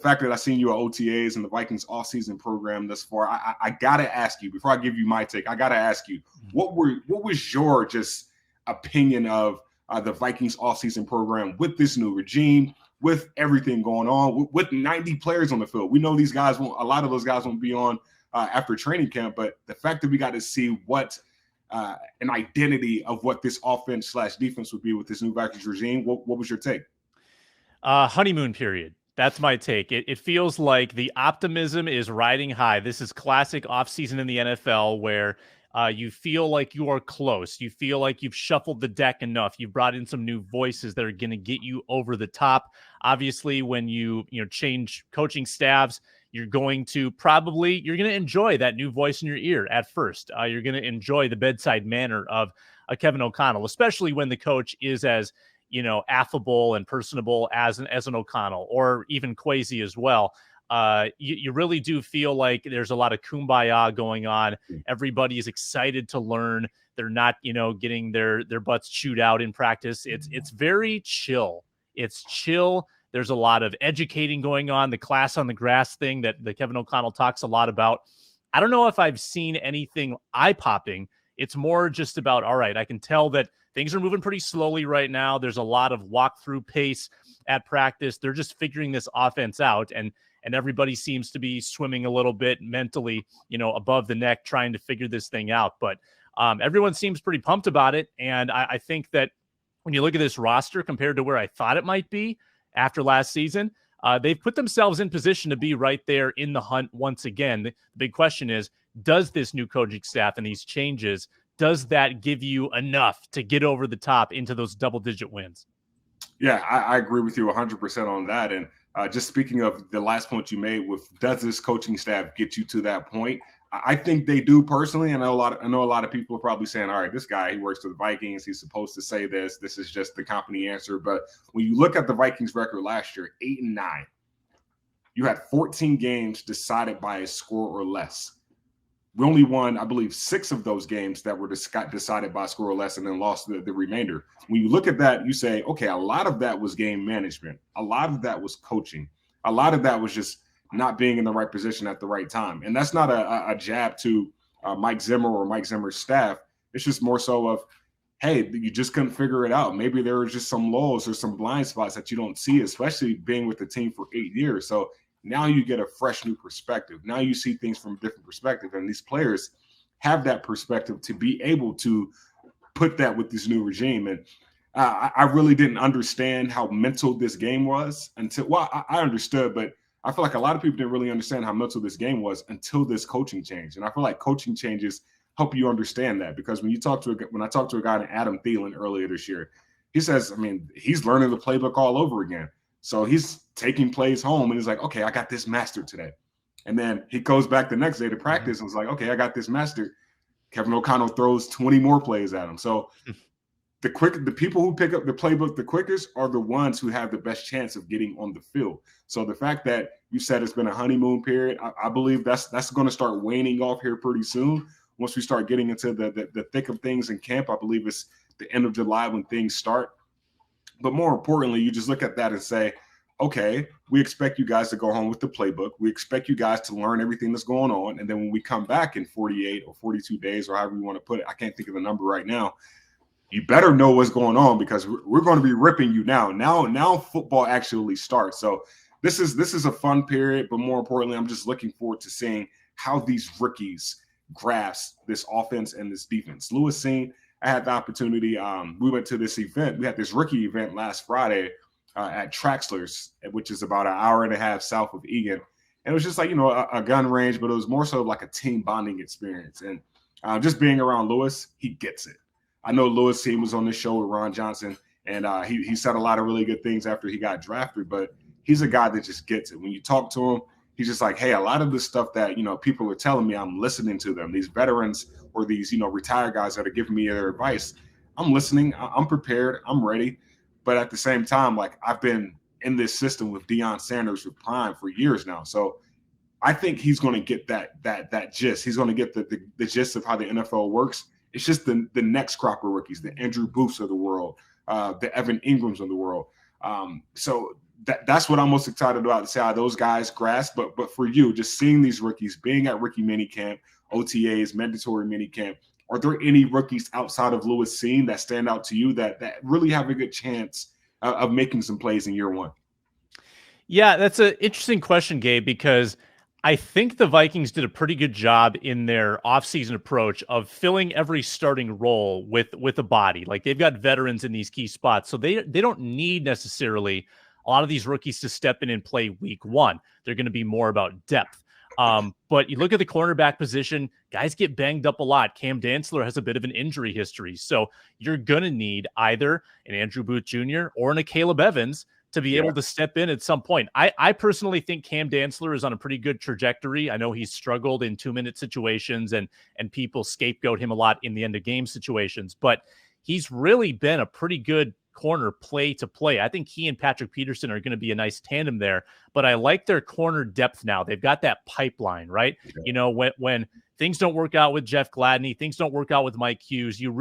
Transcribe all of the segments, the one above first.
fact that I've seen you at OTAs and the Vikings offseason program thus far, I gotta ask you, before I give you my take, I gotta ask you, what was your just opinion of the Vikings offseason program with this new regime, with everything going on, with 90 players on the field? We know these guys a lot of those guys won't be on after training camp, but the fact that we got to see what an identity of what this offense / defense would be with this new Vikings regime, what was your take? Honeymoon period. That's my take. It feels like the optimism is riding high. This is classic offseason in the NFL where you feel like you are close. You feel like you've shuffled the deck enough. You've brought in some new voices that are going to get you over the top. Obviously, when you change coaching staffs, you're going to enjoy that new voice in your ear at first. You're going to enjoy the bedside manner of Kevin O'Connell, especially when the coach is as affable and personable as an O'Connell, or even Kwesi as well. You really do feel like there's a lot of kumbaya going on. Everybody is excited to learn. They're not, getting their butts chewed out in practice. It's very chill. It's chill. There's a lot of educating going on. The class on the grass thing that Kevin O'Connell talks a lot about. I don't know if I've seen anything eye-popping. It's more just about, all right, I can tell that things are moving pretty slowly right now. There's a lot of walk-through pace at practice. They're just figuring this offense out, and everybody seems to be swimming a little bit mentally, above the neck, trying to figure this thing out. But everyone seems pretty pumped about it, and I think that when you look at this roster compared to where I thought it might be after last season, they've put themselves in position to be right there in the hunt once again. The big question is, does this new coaching staff and these changes, does that give you enough to get over the top into those double-digit wins? Yeah, I agree with you 100% on that. And just speaking of the last point you made with, does this coaching staff get you to that point? I think they do personally. I know a lot of people are probably saying, all right, this guy, he works for the Vikings. He's supposed to say this. This is just the company answer. But when you look at the Vikings record last year, 8-9, you had 14 games decided by a score or less. We only won, I believe, 6 of those games that were decided by a score or less, and then lost the remainder. When you look at that, you say, okay, a lot of that was game management. A lot of that was coaching. A lot of that was just not being in the right position at the right time. And that's not a jab to Mike Zimmer or Mike Zimmer's staff. It's just more so of, hey, you just couldn't figure it out. Maybe there were just some lulls or some blind spots that you don't see, especially being with the team for 8 years. So now you get a fresh new perspective. Now you see things from a different perspective. And these players have that perspective to be able to put that with this new regime. And I really didn't understand how mental this game was until, well, I understood, but I feel like a lot of people didn't really understand how mental this game was until this coaching change. And I feel like coaching changes help you understand that, because when I talked to a guy named Adam Thielen earlier this year, he says, he's learning the playbook all over again. So he's taking plays home and he's like, okay, I got this mastered today. And then he goes back the next day to practice and was like, okay, I got this mastered. Kevin O'Connell throws 20 more plays at him. So the people who pick up the playbook the quickest are the ones who have the best chance of getting on the field. So the fact that you said it's been a honeymoon period, I believe that's going to start waning off here pretty soon. Once we start getting into the thick of things in camp, I believe it's the end of July when things start. But more importantly, you just look at that and say, okay, we expect you guys to go home with the playbook. We expect you guys to learn everything that's going on. And then when we come back in 48 or 42 days, or however you want to put it, I can't think of the number right now, you better know what's going on, because we're going to be ripping you now. Now football actually starts. So this is a fun period, but more importantly, I'm just looking forward to seeing how these rookies grasp this offense and this defense. Lewis Seen, I had the opportunity. We went to this event. We had this rookie event last Friday at Traxler's, which is about an hour and a half south of Egan. And it was just like, a gun range, but it was more so like a team bonding experience. And just being around Lewis, he gets it. I know Lewis, he was on this show with Ron Johnson, and he said a lot of really good things after he got drafted, but he's a guy that just gets it. When you talk to him, he's just like, hey, a lot of the stuff that, people are telling me, I'm listening to them. These veterans or these, retired guys that are giving me their advice, I'm listening. I'm prepared. I'm ready. But at the same time, like, I've been in this system with Deion Sanders with Prime for years now. So I think he's going to get that gist. He's going to get the gist of how the NFL works. It's just the next crop of rookies, the Andrew Booths of the world, the Evan Ingrams of the world. So that's what I'm most excited about, to see how those guys grasp. But for you, just seeing these rookies, being at rookie minicamp, OTAs, mandatory minicamp, are there any rookies outside of Lewis Cine that stand out to you that really have a good chance of making some plays in year one? Yeah, that's an interesting question, Gabe, because I think the Vikings did a pretty good job in their offseason approach of filling every starting role with a body. Like, they've got veterans in these key spots, so they don't need necessarily a lot of these rookies to step in and play week one. They're going to be more about depth. But you look at the cornerback position, guys get banged up a lot. Cam Dantzler has a bit of an injury history, so you're going to need either an Andrew Booth Jr. or an Caleb Evans to be able to step in at some point. I personally think Cam Dantzler is on a pretty good trajectory. I know he's struggled in 2-minute situations and people scapegoat him a lot in the end of game situations, but he's really been a pretty good corner play to play. I think he and Patrick Peterson are going to be a nice tandem there, but I like their corner depth now. They've got that pipeline, right? Yeah. You know, when things don't work out with Jeff Gladney, things don't work out with Mike Hughes, you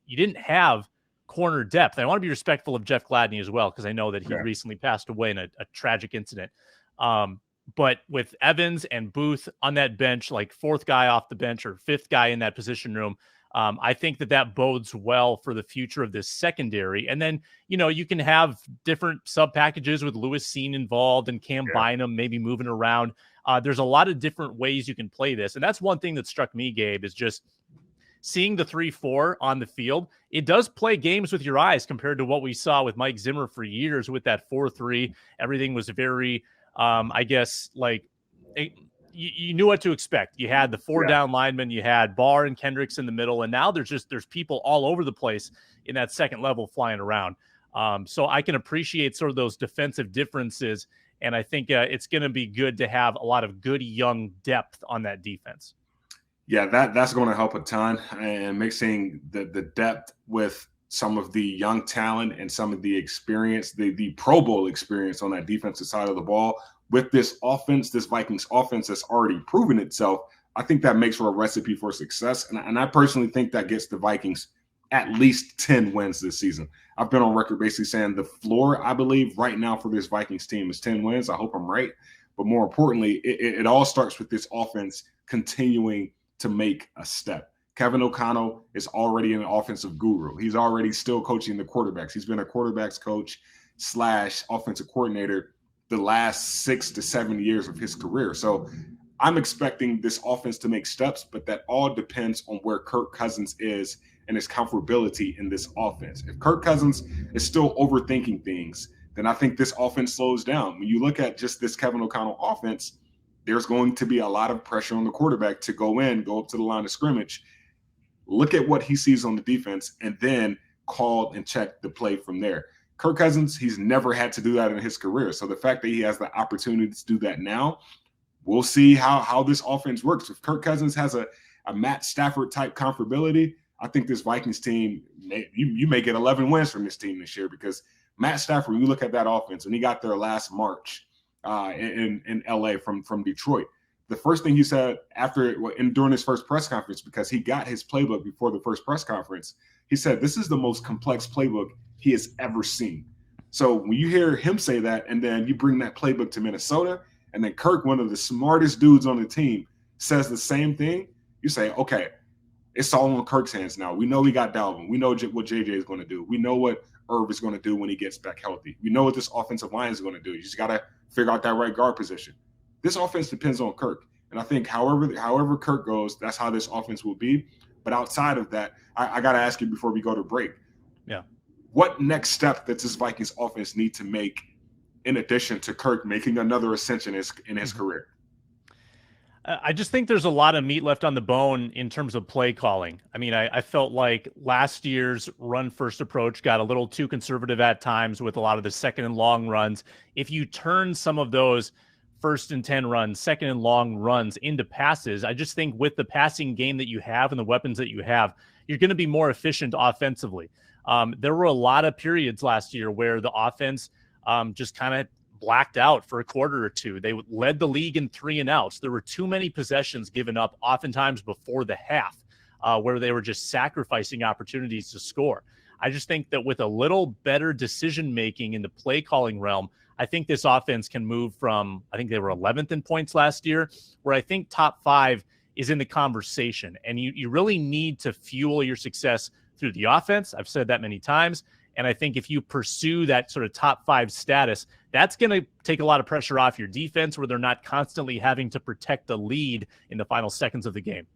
didn't have corner depth. I want to be respectful of Jeff Gladney as well, because I know that he recently passed away in a tragic incident. But with Evans and Booth on that bench, like fourth guy off the bench or fifth guy in that position room, I think that bodes well for the future of this secondary. And then, you know, you can have different sub packages with Lewis Cine involved and Cam Bynum maybe moving around. There's a lot of different ways you can play this. And that's one thing that struck me, Gabe, is just seeing the 3-4 on the field. It does play games with your eyes compared to what we saw with Mike Zimmer for years with that 4-3. Everything was very, I guess, like you knew what to expect. You had the four down linemen, you had Barr and Kendricks in the middle, and now there's people all over the place in that second level flying around. So I can appreciate sort of those defensive differences, and I think it's going to be good to have a lot of good young depth on that defense. Yeah, that's going to help a ton, and mixing the depth with some of the young talent and some of the experience, the Pro Bowl experience on that defensive side of the ball with this offense, this Vikings offense that's already proven itself. I think that makes for a recipe for success, and I personally think that gets the Vikings at least 10 wins this season. I've been on record basically saying the floor, I believe, right now for this Vikings team is 10 wins. I hope I'm right, but more importantly, it all starts with this offense continuing to make a step. Kevin O'Connell is already an offensive guru. He's already still coaching the quarterbacks. He's been a quarterbacks coach / offensive coordinator the last 6 to 7 years of his career. So I'm expecting this offense to make steps, but that all depends on where Kirk Cousins is and his comfortability in this offense. If Kirk Cousins is still overthinking things, then I think this offense slows down. When you look at just this Kevin O'Connell offense, there's going to be a lot of pressure on the quarterback to go up to the line of scrimmage, look at what he sees on the defense, and then call and check the play from there. Kirk Cousins, he's never had to do that in his career. So the fact that he has the opportunity to do that now, we'll see how this offense works. If Kirk Cousins has a Matt Stafford type comfortability, I think this Vikings team, you may get 11 wins from this team this year, because Matt Stafford, you look at that offense, when he got there last March, in LA from Detroit, the first thing he said during his first press conference, because he got his playbook before the first press conference, he said, this is the most complex playbook he has ever seen. So when you hear him say that, and then you bring that playbook to Minnesota, and then Kirk, one of the smartest dudes on the team, says the same thing, you say, okay, it's all on Kirk's hands now. We know we got Dalvin. We know what JJ is going to do. We know what Irv is going to do when he gets back healthy. We know what this offensive line is going to do. You just got to figure out that right guard position. This offense depends on Kirk. And I think however Kirk goes, that's how this offense will be. But outside of that, I got to ask you before we go to break. Yeah. What next step does this Vikings offense need to make in addition to Kirk making another ascension in his career? I just think there's a lot of meat left on the bone in terms of play calling. I mean, I felt like last year's run-first approach got a little too conservative at times with a lot of the second and long runs. If you turn some of those 1st and 10 runs, second and long runs into passes, I just think with the passing game that you have and the weapons that you have, you're going to be more efficient offensively. There were a lot of periods last year where the offense just kind of blacked out for a quarter or two. They led the league in 3 and outs. There were too many possessions given up oftentimes before the half where they were just sacrificing opportunities to score. I just think that with a little better decision-making in the play calling realm, I think this offense can move from, I think they were 11th in points last year, where I think top 5 is in the conversation. And you really need to fuel your success through the offense. I've said that many times. And I think if you pursue that sort of top 5 status, that's going to take a lot of pressure off your defense, where they're not constantly having to protect the lead in the final seconds of the game.